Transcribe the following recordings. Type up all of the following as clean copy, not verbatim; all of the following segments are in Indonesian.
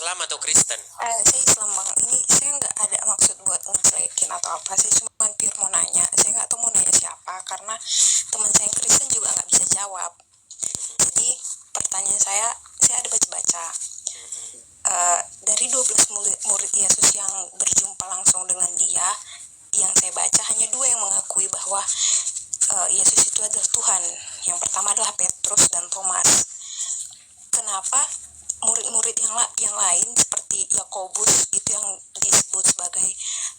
Islam atau Kristen? Saya Islam bang. Ini saya nggak ada maksud buat ngejelekin atau apa. Saya cuma pure mau nanya. Saya nggak tahu mau nanya siapa karena teman saya yang Kristen juga nggak bisa jawab. Jadi pertanyaan saya ada baca-baca. Dari 12 murid Yesus yang berjumpa langsung dengan dia, yang saya baca hanya 2 yang mengakui bahwa Yesus itu adalah Tuhan. Yang pertama adalah Petrus dan Thomas. Kenapa murid-murid yang lain seperti Yakobus itu yang disebut sebagai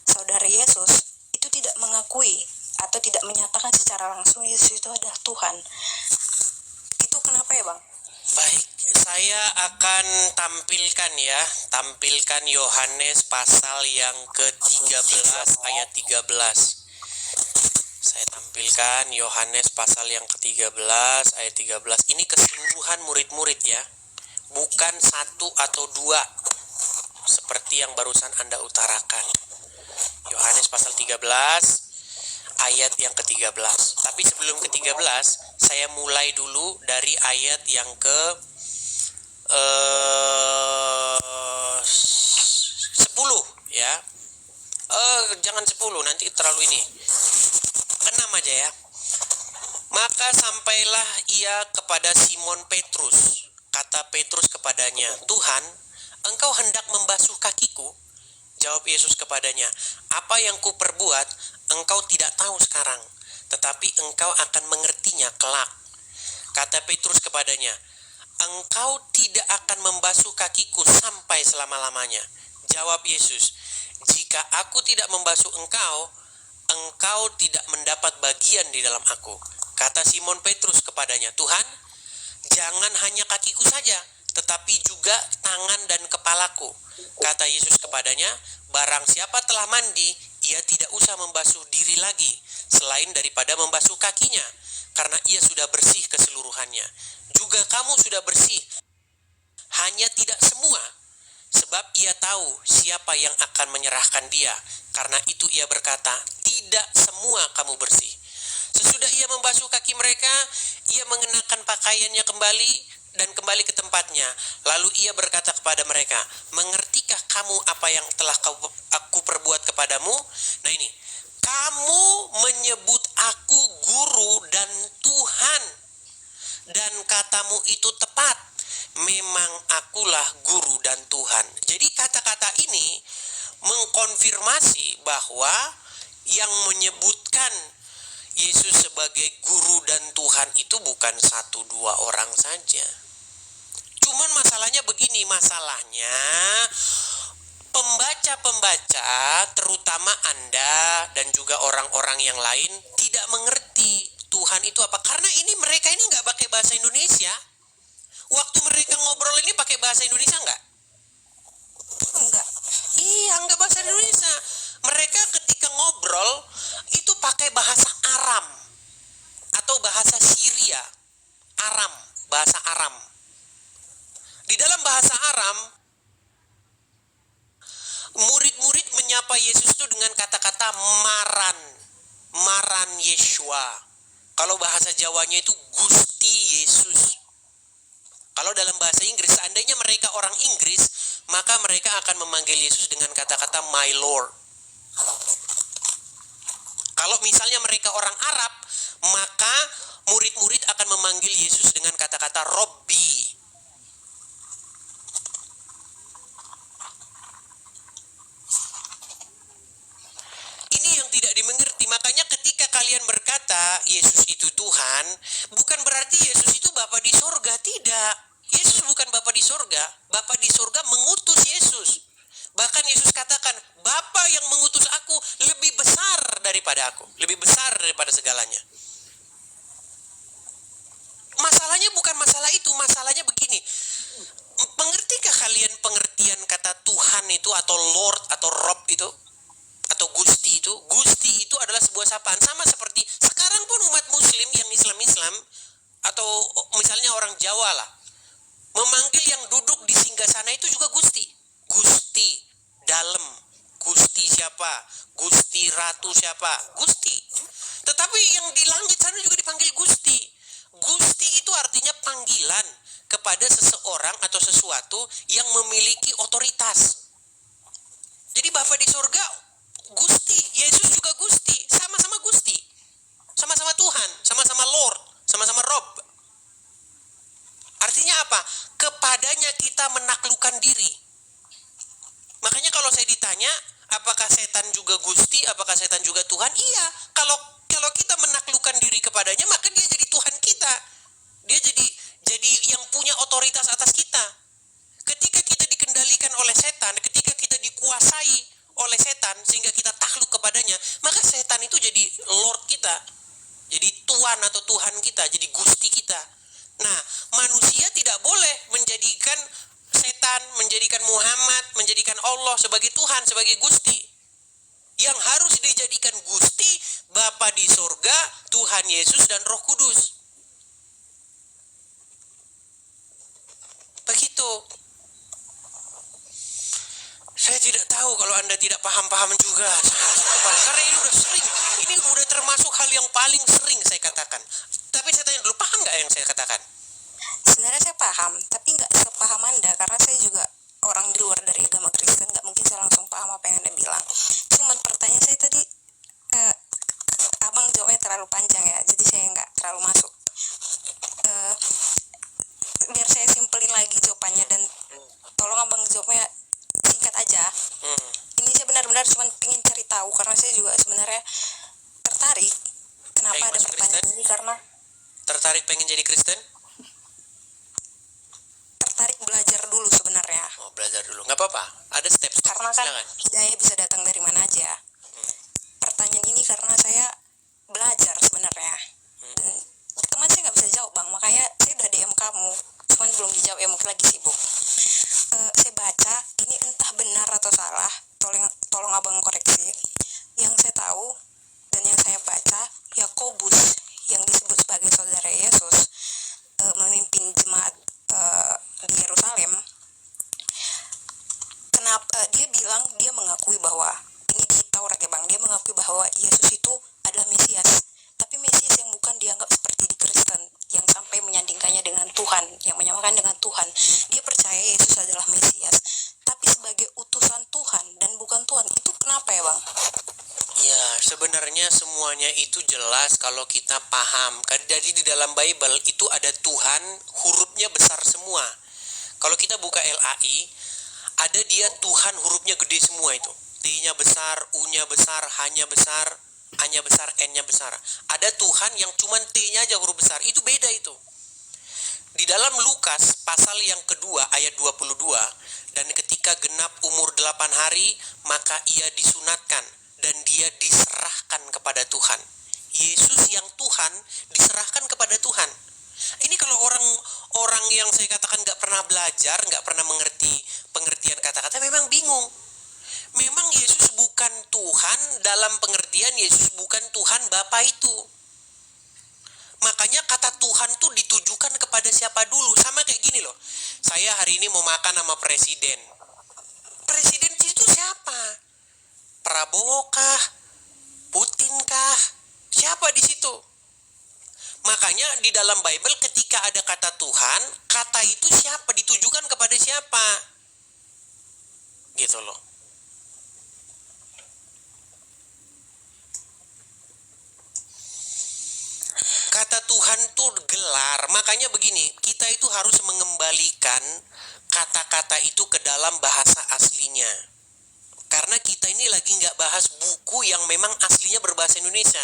saudara Yesus itu tidak mengakui atau tidak menyatakan secara langsung Yesus itu adalah Tuhan? Itu kenapa ya bang? Baik, saya akan tampilkan Yohanes pasal yang ke-13 ayat 13. Saya tampilkan Yohanes pasal yang ke-13 ayat 13. Ini keseluruhan murid-murid ya, bukan 1 atau 2 seperti yang barusan Anda utarakan. Yohanes pasal 13 ayat yang ke-13. Tapi sebelum ke-13, saya mulai dulu dari ayat yang ke 10 ya. Jangan 10, nanti terlalu ini. 6 aja ya. Maka sampailah ia kepada Simon Petrus. Kata Petrus kepadanya, "Tuhan, engkau hendak membasuh kakiku?" Jawab Yesus kepadanya, "Apa yang kuperbuat engkau tidak tahu sekarang, tetapi engkau akan mengertinya kelak." Kata Petrus kepadanya, "Engkau tidak akan membasuh kakiku sampai selama-lamanya." Jawab Yesus, "Jika aku tidak membasuh engkau, engkau tidak mendapat bagian di dalam aku." Kata Simon Petrus kepadanya, "Tuhan, jangan hanya kakiku saja, tetapi juga tangan dan kepalaku." Kata Yesus kepadanya, "Barang siapa telah mandi, ia tidak usah membasuh diri lagi, selain daripada membasuh kakinya, karena ia sudah bersih keseluruhannya. Juga kamu sudah bersih, hanya tidak semua, sebab ia tahu siapa yang akan menyerahkan dia. Karena itu ia berkata, tidak semua kamu bersih." Sesudah ia membasuh kaki mereka, ia mengenakan pakaiannya kembali dan kembali ke tempatnya. Lalu ia berkata kepada mereka, "Mengertikah kamu apa yang telah aku perbuat kepadamu?" Nah ini, "Kamu menyebut aku guru dan Tuhan, dan katamu itu tepat. Memang akulah guru dan Tuhan." Jadi kata-kata ini mengkonfirmasi bahwa yang menyebutkan Yesus sebagai guru dan Tuhan itu bukan 1-2 orang saja. Cuman masalahnya begini, pembaca-pembaca, terutama Anda dan juga orang-orang yang lain tidak mengerti Tuhan itu apa. Karena mereka ini nggak pakai bahasa Indonesia. Waktu mereka ngobrol ini pakai bahasa Indonesia nggak? Enggak. Iya, nggak bahasa Indonesia. Mereka ketika ngobrol itu pakai bahasa Aram atau bahasa Syria. Bahasa Aram. Di dalam bahasa Aram, murid-murid menyapa Yesus itu dengan kata-kata Maran Yeshua. Kalau bahasa Jawanya itu Gusti Yesus. Kalau dalam bahasa Inggris, seandainya mereka orang Inggris, maka mereka akan memanggil Yesus dengan kata-kata My Lord. Kalau misalnya mereka orang Arab, maka murid-murid akan memanggil Yesus dengan kata-kata Robbi. Ini yang tidak dimengerti. Makanya ketika kalian berkata Yesus itu Tuhan, bukan berarti Yesus itu Bapa di sorga. Tidak. Yesus bukan Bapa di sorga. Bapa di sorga mengutus Yesus. Bahkan Yesus katakan, "Bapa yang mengutus aku lebih besar daripada aku, lebih besar daripada segalanya." Masalahnya bukan masalah itu, masalahnya begini. Mengertikah kalian pengertian kata Tuhan itu atau Lord atau Rob itu? Atau Gusti itu? Gusti itu adalah sebuah sapaan. Sama seperti sekarang pun umat muslim yang Islam atau misalnya orang Jawa lah, memanggil yang duduk di singgasana itu juga Gusti. Gusti Dalem, Gusti siapa? Gusti Ratu siapa? Gusti. Tetapi yang di langit sana juga dipanggil Gusti. Gusti itu artinya panggilan. kepada seseorang atau sesuatu yang memiliki otoritas. Jadi Bapa di surga Gusti, Yesus juga Gusti, sama-sama Gusti, sama-sama Tuhan, sama-sama Lord, sama-sama Rob. Artinya apa? Kepadanya kita menaklukkan diri. Makanya kalau saya ditanya, apakah setan juga Gusti, apakah setan juga Tuhan? Iya, kalau kita menaklukkan diri kepadanya, maka dia jadi Tuhan kita. Dia jadi yang punya otoritas atas kita. Ketika kita dikendalikan oleh setan, ketika kita dikuasai oleh setan sehingga kita takluk kepadanya, maka setan itu jadi Lord kita, jadi Tuhan atau Tuhan kita, jadi Gusti kita. Nah, manusia tidak boleh menjadikan setan, menjadikan Muhammad, menjadikan Allah sebagai Tuhan, sebagai Gusti. Yang harus dijadikan Gusti, Bapa di surga, Tuhan Yesus dan Roh Kudus. Begitu. Saya tidak tahu kalau Anda tidak paham-paham juga. Karena ini udah termasuk hal yang paling sering saya katakan. Tapi saya tanya dulu, paham nggak yang saya katakan? Sebenarnya saya paham, tapi nggak sepaham Anda, karena saya juga orang di luar dari agama Kristen, nggak mungkin saya langsung paham apa yang Anda bilang. Cuman pertanyaan saya tadi, Abang jawabnya terlalu panjang ya, jadi saya nggak terlalu masuk. Biar saya simpelin lagi jawabannya, dan tolong Abang jawabnya singkat aja. Ini saya benar-benar cuma ingin cari tahu, karena saya juga sebenarnya tertarik kenapa ada pertanyaan Kristen? Ini karena tertarik pengen jadi Kristen? Tertarik belajar dulu sebenarnya. Oh, belajar dulu, nggak apa-apa, ada step-step. Karena kan hidayah bisa datang dari mana aja. Pertanyaan ini karena saya belajar sebenarnya. Teman saya nggak bisa jawab Bang, makanya saya udah DM kamu, cuman belum dijawab ya, mungkin lagi sibuk. Saya baca, ini entah benar atau salah, tolong Abang koreksi. Yang saya tahu dan yang saya baca, Yakobus yang disebut sebagai saudara Yesus memimpin jemaat di Yerusalem. Kenapa dia mengakui bahwa ini di Taurat ya Bang, dia mengakui bahwa Yesus itu adalah Mesias, tapi Mesias yang bukan dianggap seperti di Kristen yang sampai menyandingkannya dengan Tuhan, yang menyamakan dengan Tuhan. Dia percaya Yesus adalah Mesias, tapi sebagai utusan Tuhan dan bukan Tuhan. Itu kenapa ya Bang? Ya, sebenarnya semuanya itu jelas kalau kita paham. Jadi di dalam Bible itu ada Tuhan, hurufnya besar semua. Kalau kita buka LAI, ada dia Tuhan hurufnya gede semua itu. T-nya besar, U-nya besar, H-nya besar, A-nya besar, N-nya besar. Ada Tuhan yang cuman T-nya aja huruf besar. Itu beda itu. Di dalam Lukas pasal yang kedua ayat 22, dan ketika genap umur 8 hari, maka ia disunatkan dan dia diserahkan kepada Tuhan. Yesus yang Tuhan diserahkan kepada Tuhan. Ini kalau orang yang saya katakan nggak pernah belajar, nggak pernah mengerti pengertian kata-kata, memang bingung. Memang Yesus bukan Tuhan dalam pengertian Yesus bukan Tuhan Bapa itu. Makanya kata Tuhan tuh ditujukan kepada siapa dulu. Sama kayak gini loh. Saya hari ini mau makan sama presiden. Presiden itu siapa? Prabowo kah? Putin kah? Siapa di situ? Makanya di dalam Bible ketika ada kata Tuhan, kata itu siapa? Ditujukan kepada siapa? Gitu loh. Kata Tuhan tuh gelar. Makanya begini, kita itu harus mengembalikan kata-kata itu ke dalam bahasa aslinya. Karena kita ini lagi nggak bahas buku yang memang aslinya berbahasa Indonesia.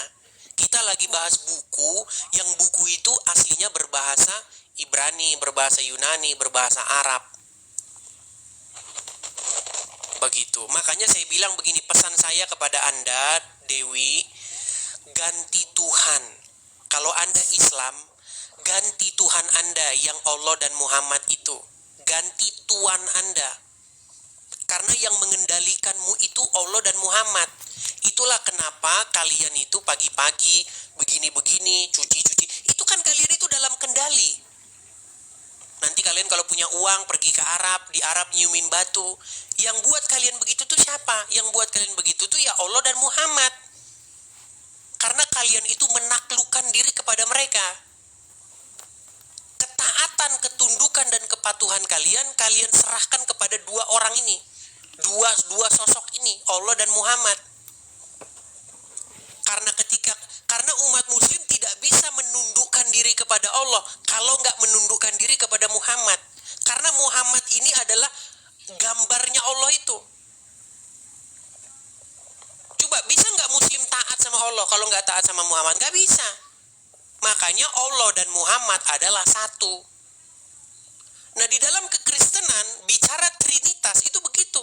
Kita lagi bahas buku yang buku itu aslinya berbahasa Ibrani, berbahasa Yunani, berbahasa Arab. Begitu. Makanya saya bilang begini, pesan saya kepada Anda, Dewi, ganti Tuhan. Kalau Anda Islam, ganti Tuhan Anda yang Allah dan Muhammad itu. Ganti Tuhan Anda. Karena yang mengendalikanmu itu Allah dan Muhammad. Itulah kenapa kalian itu pagi-pagi begini-begini, cuci-cuci. Itu kan kalian itu dalam kendali. Nanti kalian kalau punya uang pergi ke Arab, di Arab nyiumin batu. Yang buat kalian begitu tuh siapa? Yang buat kalian begitu tuh ya Allah dan Muhammad. Karena kalian itu menaklukkan diri kepada mereka. Ketaatan, ketundukan ketundukan dan kepatuhan kalian, kalian serahkan kepada dua orang ini. Dua sosok ini, Allah dan Muhammad. Karena umat muslim tidak bisa menundukkan diri kepada Allah kalau nggak menundukkan diri kepada Muhammad. Karena Muhammad ini adalah gambarnya Allah itu. Coba bisa nggak muslim taat sama Allah kalau nggak taat sama Muhammad? Nggak bisa. Makanya Allah dan Muhammad adalah satu. Nah, di dalam kekristenan bicara Trinitas itu begitu.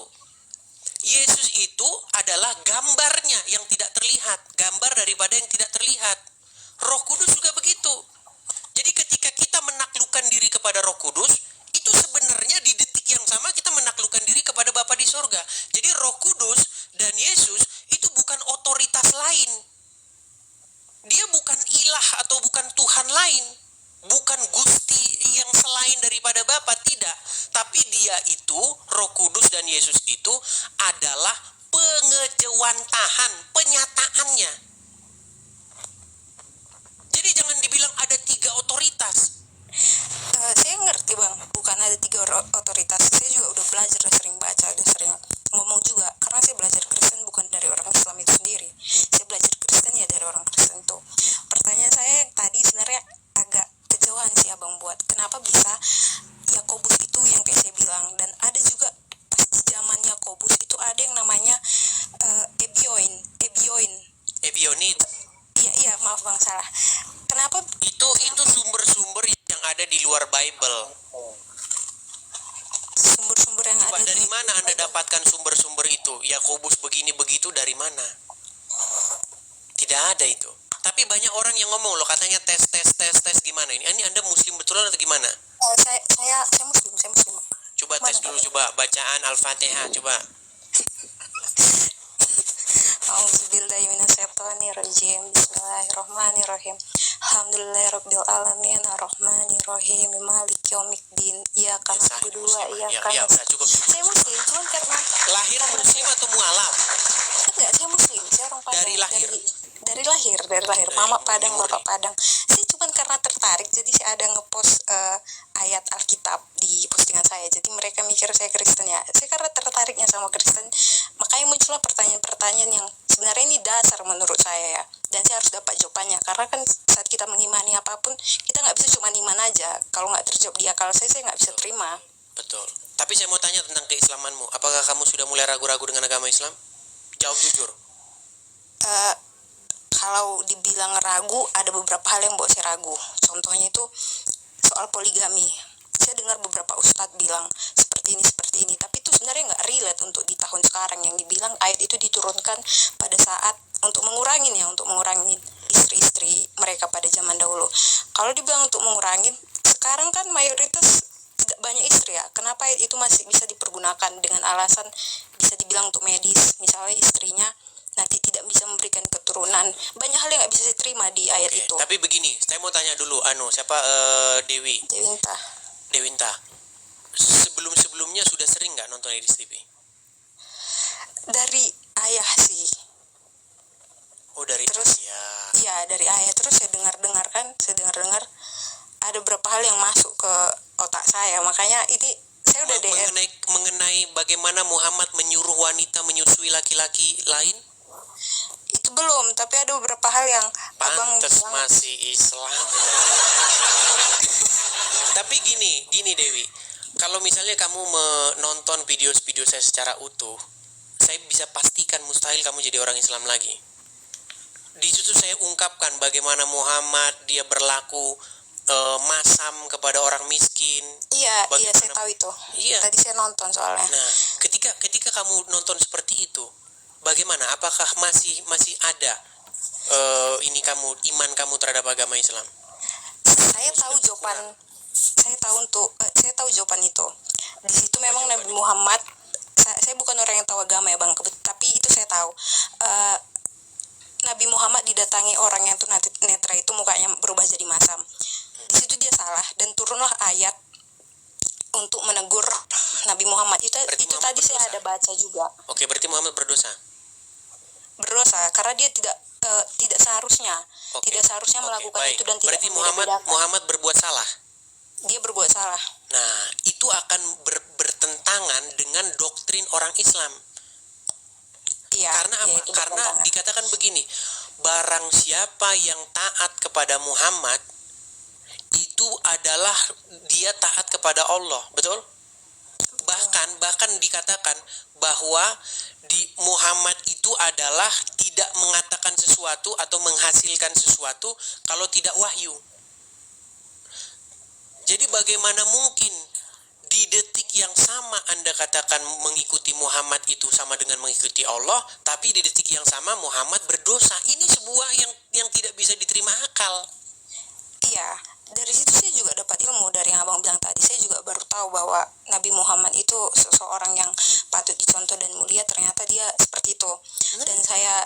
Yesus itu adalah gambarnya yang tidak terlihat, gambar daripada yang tidak terlihat. Roh Kudus juga begitu. Jadi ketika kita menaklukkan diri kepada Roh Kudus, itu sebenarnya di detik yang sama kita menaklukkan diri kepada Bapa di surga. Jadi Roh Kudus dan Yesus itu bukan otoritas lain. Dia bukan ilah atau bukan Tuhan lain. Bukan Gusti yang selain daripada Bapa, tidak. Tapi dia itu, Roh Kudus dan Yesus itu adalah pengejawantahan, penyataannya. Jadi jangan dibilang ada 3 otoritas. Saya ngerti bang, bukan ada 3 otoritas. Saya juga udah belajar, udah sering baca, udah sering ngomong juga. Karena saya belajar Kristen bukan dari orang Islam itu sendiri. Saya belajar Kristen ya dari orang Kristen itu. Pertanyaan saya yang tadi sebenarnya agak kejauhan sih abang buat. Kenapa bisa Yakobus itu yang kayak saya bilang, dan ada juga pas di zaman Yakobus itu ada yang namanya Ebionit. Iya maaf bang, salah. Kenapa Itu sumber-sumber yang ada di luar Bible. sumber-sumber yang Coba ada dari mana Anda dapatkan sumber-sumber itu? Yakobus begini begitu dari mana? Tidak ada itu. Tapi banyak orang yang ngomong loh, katanya tes gimana ini? Ini Anda muslim betulan atau gimana? Saya muslim. Coba tes dulu, coba bacaan Al-Fatihah, coba. Auzubillahiminasyaitonirrajim. Bismillahirrahmanirrahim. Alhamdulillahirabbil alamin arrahmanirrahim maliki yaumiddin. Iyyaka na'budu wa iyyaka nasta'in. Cukup. Saya muslim, cuman karena Lahir muslim atau mualaf? enggak, saya muslim, saya orang Padang. Dari lahir? Dari lahir. Mama Padang, Bapak Padang. Saya cuman karena tertarik, jadi saya ada ngepost ayat Alkitab di postingan saya. Jadi mereka mikir saya Kristen ya. Saya karena tertariknya sama Kristen, makanya muncullah pertanyaan-pertanyaan yang sebenarnya ini dasar menurut saya ya. Dan saya harus dapat jawabannya. Karena kan saat kita mengimani apapun, kita nggak bisa cuma iman aja. Kalau nggak terjawab di akal saya nggak bisa terima. Betul. Tapi saya mau tanya tentang keislamanmu. Apakah kamu sudah mulai ragu-ragu dengan agama Islam? Jawab jujur. Kalau dibilang ragu, ada beberapa hal yang buat saya ragu. Contohnya itu soal poligami. Saya dengar beberapa ustadz bilang seperti ini. Tapi itu sebenarnya nggak relate untuk di tahun sekarang. Yang dibilang ayat itu diturunkan pada saat untuk mengurangin istri-istri mereka pada zaman dahulu. Kalau dibilang untuk mengurangin, sekarang kan mayoritas tidak banyak istri ya. Kenapa ayat itu masih bisa dipergunakan dengan alasan bisa dibilang untuk medis. Misalnya istrinya nanti tidak bisa memberikan keturunan. Banyak hal yang nggak bisa diterima di ayat itu. Tapi begini, saya mau tanya dulu, siapa Dewinta. Sebelumnya sudah sering nggak nonton Edis TV? Dari ayah sih. Oh, dari Terus, ayah. iya dari ayah. Terus saya dengar ada beberapa hal yang masuk ke otak saya. Makanya ini saya udah DM. Mengenai bagaimana Muhammad menyuruh wanita menyusui laki-laki lain? Itu belum, tapi ada beberapa hal yang abang Pantes bilang. masih Islam. Tapi gini Dewi, kalau misalnya kamu menonton video-video saya secara utuh, saya bisa pastikan mustahil kamu jadi orang Islam lagi. Di situ saya ungkapkan bagaimana Muhammad dia berlaku masam kepada orang miskin. Iya saya tahu itu. Iya. Tadi saya nonton soalnya. Nah, ketika kamu nonton seperti itu, bagaimana? Apakah masih ada iman kamu terhadap agama Islam? Saya tahu jawaban. Saya tahu jawaban itu. Di situ memang Nabi Muhammad. Saya bukan orang yang tahu agama ya bang, tapi itu saya tahu. Nabi Muhammad didatangi orang yang tunanetra itu mukanya berubah jadi masam. Di situ dia salah dan turunlah ayat untuk menegur Nabi Muhammad. Itu Muhammad tadi berdosa. Saya ada baca juga. Oke, berarti Muhammad berdosa karena dia tidak seharusnya melakukan itu dan tidak berarti Muhammad berbuat salah. dia berbuat salah. Nah, itu akan bertentangan dengan doktrin orang Islam. Iya. Karena iya, apa? itu Karena bertentangan. dikatakan begini, barang siapa yang taat kepada Muhammad, itu adalah dia taat kepada Allah, betul? Bahkan dikatakan bahwa di Muhammad itu adalah tidak mengatakan sesuatu atau menghasilkan sesuatu kalau tidak wahyu. Jadi bagaimana mungkin di detik yang sama Anda katakan mengikuti Muhammad itu sama dengan mengikuti Allah, tapi di detik yang sama Muhammad berdosa? Ini sebuah yang tidak bisa diterima akal. Iya, dari situ saya juga dapat ilmu dari yang abang bilang tadi. Saya juga baru tahu bahwa Nabi Muhammad itu seseorang yang patut dicontoh dan mulia. Ternyata dia seperti itu. Dan saya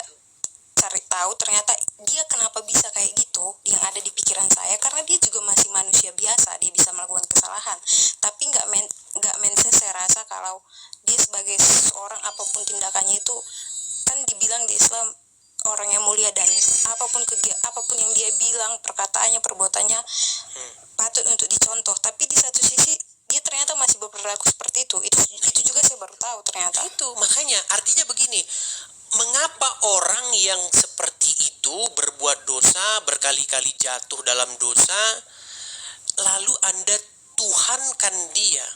cari tahu ternyata dia kenapa bisa kayak gitu, yang ada di pikiran saya, karena dia juga masih manusia biasa, dia bisa melakukan kesalahan, tapi nggak mention saya rasa kalau dia sebagai seorang apapun tindakannya itu kan dibilang di Islam orang yang mulia, dan apapun yang dia bilang, perkataannya, perbuatannya patut untuk dicontoh. Tapi di satu sisi dia ternyata masih berperilaku seperti itu. Itu juga saya baru tahu ternyata. Itu makanya artinya begini, mengapa orang yang seperti itu berbuat dosa, berkali-kali jatuh dalam dosa, lalu Anda tuhankan dia?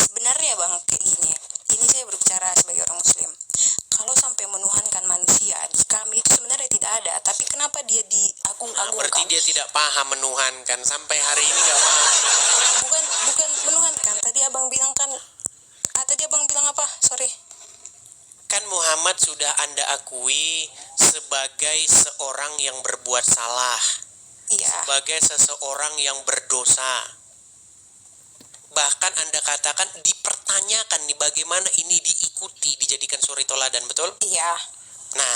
Sebenarnya bang, kayak gini, ini saya berbicara sebagai orang muslim. Kalau sampai menuhankan manusia, di kami itu sebenarnya tidak ada. Tapi kenapa dia diagung-agungkan? Berarti dia tidak paham menuhankan. Sampai hari ini nggak paham. Bukan menuhankan. Tadi abang bilang kan, tadi abang bilang apa? Sorry. Kan Muhammad sudah Anda akui sebagai seorang yang berbuat salah. Iya. Sebagai seseorang yang berdosa. Bahkan Anda katakan dipertanyakan nih bagaimana ini diikuti, dijadikan suri toladan, betul? Iya. Nah,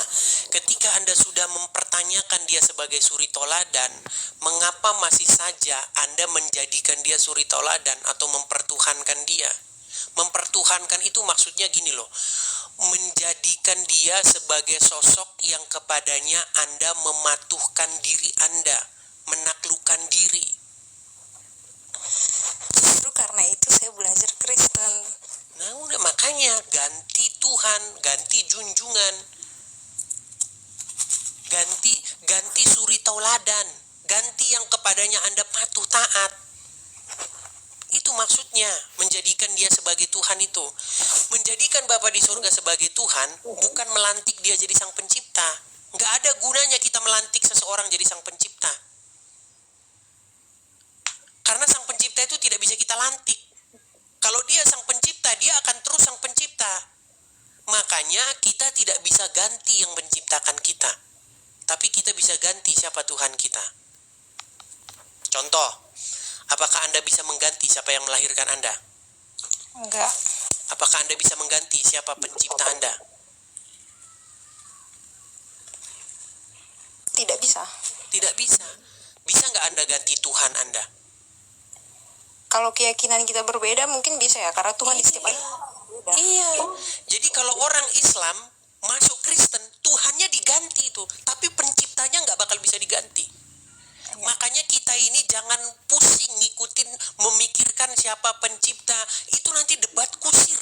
ketika Anda sudah mempertanyakan dia sebagai suri toladan, mengapa masih saja Anda menjadikan dia suri toladan atau mempertuhankan dia? Mempertuhankan itu maksudnya gini loh, menjadikan dia sebagai sosok yang kepadanya Anda mematuhkan diri Anda, menaklukkan diri. Justru karena itu saya belajar Kristen. Nah udah, makanya ganti Tuhan, ganti junjungan, ganti suri tauladan, ganti yang kepadanya Anda patuh taat. Itu maksudnya menjadikan dia sebagai Tuhan itu. Menjadikan Bapa di surga sebagai Tuhan bukan melantik dia jadi sang pencipta. Nggak ada gunanya kita melantik seseorang jadi sang pencipta. Karena sang pencipta itu tidak bisa kita lantik. Kalau dia sang pencipta, dia akan terus sang pencipta. Makanya kita tidak bisa ganti yang menciptakan kita. Tapi kita bisa ganti siapa Tuhan kita. Contoh, apakah Anda bisa mengganti siapa yang melahirkan Anda? Enggak. Apakah Anda bisa mengganti siapa pencipta Anda? Tidak bisa. Tidak bisa. Bisa nggak Anda ganti Tuhan Anda? Kalau keyakinan kita berbeda mungkin bisa ya, karena Tuhan di setiap orang berbeda. Iya. Jadi kalau orang Islam masuk Kristen, Tuhannya diganti itu, tapi penciptanya nggak bakal bisa diganti. Makanya kita ini jangan pusing ngikutin, memikirkan siapa pencipta. Itu nanti debat kusir.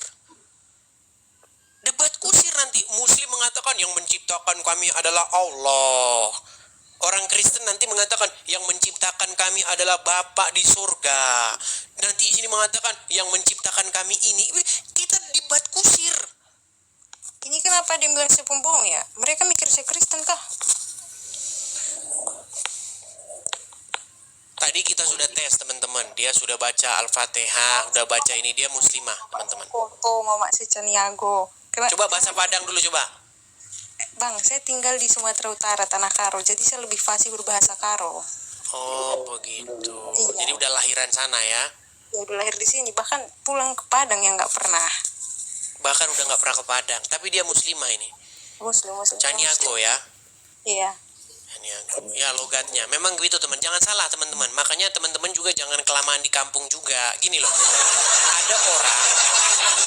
Debat kusir nanti. Muslim mengatakan yang menciptakan kami adalah Allah. Orang Kristen nanti mengatakan yang menciptakan kami adalah Bapa di surga. Nanti sini mengatakan yang menciptakan kami ini. Kita debat kusir. Ini kenapa dia bilang saya pembohong ya? Mereka mikir saya Kristen kah? Tadi kita sudah tes teman-teman. Dia sudah baca Al-Fatihah, udah baca ini, dia muslimah teman-teman. Foto Mama Secaniago. Coba bahasa Padang dulu coba. Bang, saya tinggal di Sumatera Utara, Tanah Karo. Jadi saya lebih fasih berbahasa Karo. Oh begitu. Iya. Jadi udah lahiran sana ya? Ya udah lahir di sini. Bahkan pulang ke Padang yang nggak pernah. Bahkan udah nggak pernah ke Padang. Tapi dia muslimah ini. Muslim. Caniago ya? Iya. Caniago. Ya logatnya. Memang begitu teman. Jangan salah teman-teman. Makanya teman-teman juga jangan kelamaan di kampung juga. Gini loh. Ada orang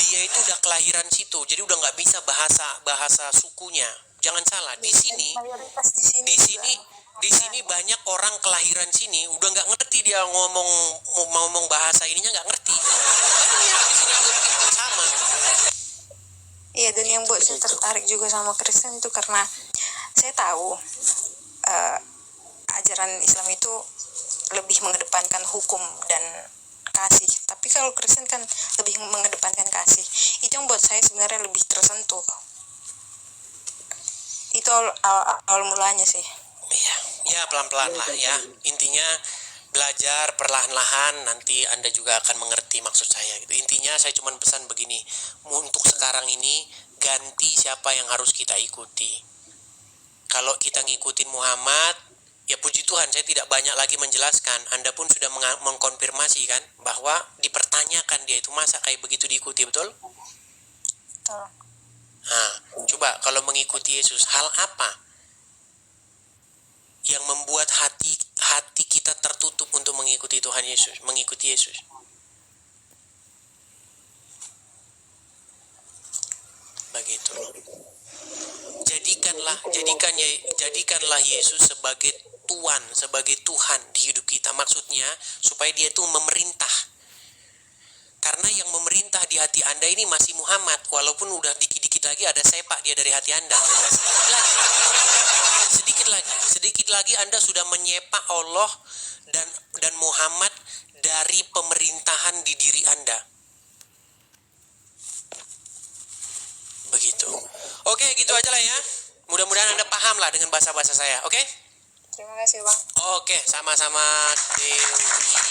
dia itu udah kelahiran situ. Jadi udah nggak bisa bahasa sukunya. Jangan salah. Di sini di sini banyak orang kelahiran sini udah nggak ngerti, dia ngomong bahasa ininya nggak ngerti. Banyak di sini juga begitu, sama. Iya, dan yang buat saya tertarik juga sama Kristen itu karena saya tahu ajaran Islam itu lebih mengedepankan hukum dan kasih, tapi kalau Kristen kan lebih mengedepankan kasih. Itu yang buat saya sebenarnya lebih tersentuh. Itu awal mulanya sih. Iya, ya pelan-pelan lah ya. Intinya belajar perlahan-lahan, nanti Anda juga akan mengerti maksud saya gitu. Intinya saya cuma pesan begini, untuk sekarang ini ganti siapa yang harus kita ikuti. Kalau kita ngikutin Muhammad, ya puji Tuhan saya tidak banyak lagi menjelaskan. Anda pun sudah mengkonfirmasi kan bahwa dipertanyakan dia itu masa kayak begitu diikuti, betul? Betul. Nah, coba kalau mengikuti Yesus, hal apa yang membuat hati kita tertutup untuk mengikuti Tuhan Yesus, mengikuti Yesus? Begitu. Jadikanlah Yesus sebagai Tuhan, sebagai Tuhan di hidup kita. Maksudnya supaya dia itu memerintah. Karena yang memerintah di hati Anda ini masih Muhammad, walaupun udah dikit-dikit lagi ada sepak dia dari hati Anda. Sedikit lagi Anda sudah menyepak Allah dan Muhammad dari pemerintahan di diri Anda. Begitu. Oke, gitu aja lah ya. Mudah-mudahan Anda paham lah dengan bahasa-bahasa saya, oke? Terima kasih, Bang. Oke, sama-sama Dewi.